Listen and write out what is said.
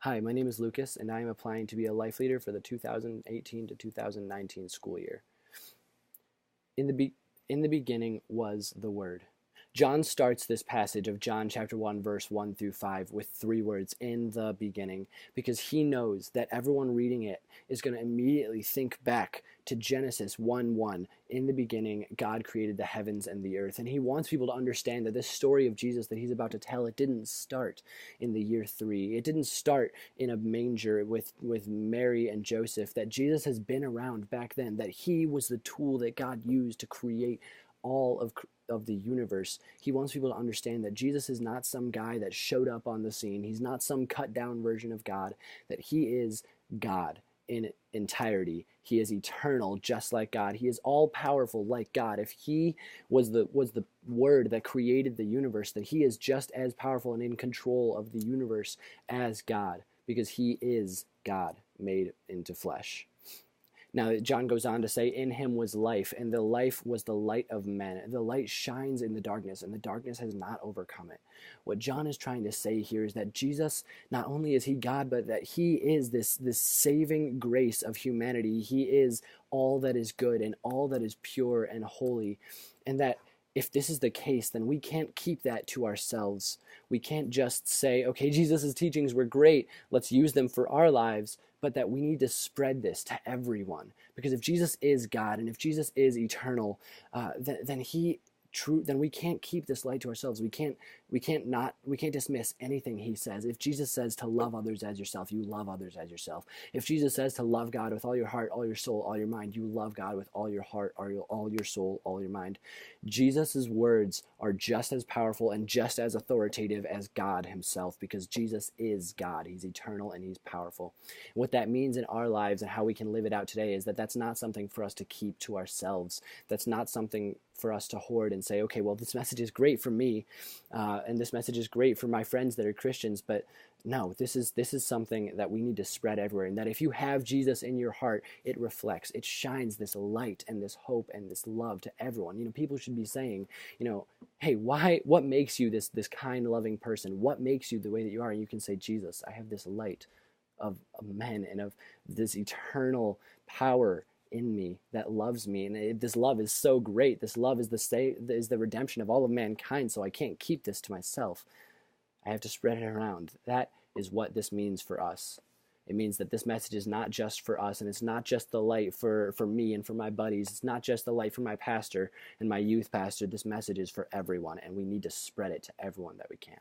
Hi, my name is Lucas, and I am applying to be a life leader for the 2018 to 2019 school year. In the, be- in the beginning was the Word. John starts this passage of John chapter 1, verse 1 through 5 with three words, in the beginning, because he knows that everyone reading it is going to immediately think back to Genesis 1:1. In the beginning, God created the heavens and the earth. And he wants people to understand that this story of Jesus that he's about to tell, it didn't start in the year 3. It didn't start in a manger with Mary and Joseph, that Jesus has been around back then, that he was the tool that God used to create all of the universe. He wants people to understand that Jesus is not some guy that showed up on the scene. He's not some cut down version of God, that he is God in entirety. He is eternal, just like God. He is all powerful like God. If he was the word that created the universe, that he is just as powerful and in control of the universe as God, because he is God made into flesh. Now, John goes on to say, in him was life, and the life was the light of men. The light shines in the darkness, and the darkness has not overcome it. What John is trying to say here is that Jesus, not only is he God, but that he is this saving grace of humanity. He is all that is good and all that is pure and holy. And that if this is the case, then we can't keep that to ourselves. We can't just say, okay, Jesus' teachings were great, let's use them for our lives, but that we need to spread this to everyone. Because if Jesus is God and if Jesus is eternal, then then we can't keep this light to ourselves. We can't dismiss anything he says. If Jesus says to love others as yourself, you love others as yourself. If Jesus says to love God with all your heart, all your soul, all your mind, you love God with all your heart, all your soul, all your mind. Jesus' words are just as powerful and just as authoritative as God himself, because Jesus is God. He's eternal and he's powerful. And what that means in our lives and how we can live it out today is that that's not something for us to keep to ourselves. That's not something for us to hoard and say, okay, well, this message is great for me, and this message is great for my friends that are Christians, but no, this is something that we need to spread everywhere. And that if you have Jesus in your heart, it reflects, it shines this light and this hope and this love to everyone. People should be saying, hey, what makes you this kind, loving person? What makes you the way that you are? And you can say, Jesus, I have this light of men and of this eternal power in me that loves me, and this love is so great. This love is the redemption of all of mankind, so I can't keep this to myself. I have to spread it around. That is what this means for us. It means that this message is not just for us, and it's not just the light for me and for my buddies. It's not just the light for my pastor and my youth pastor. This message is for everyone, and we need to spread it to everyone that we can.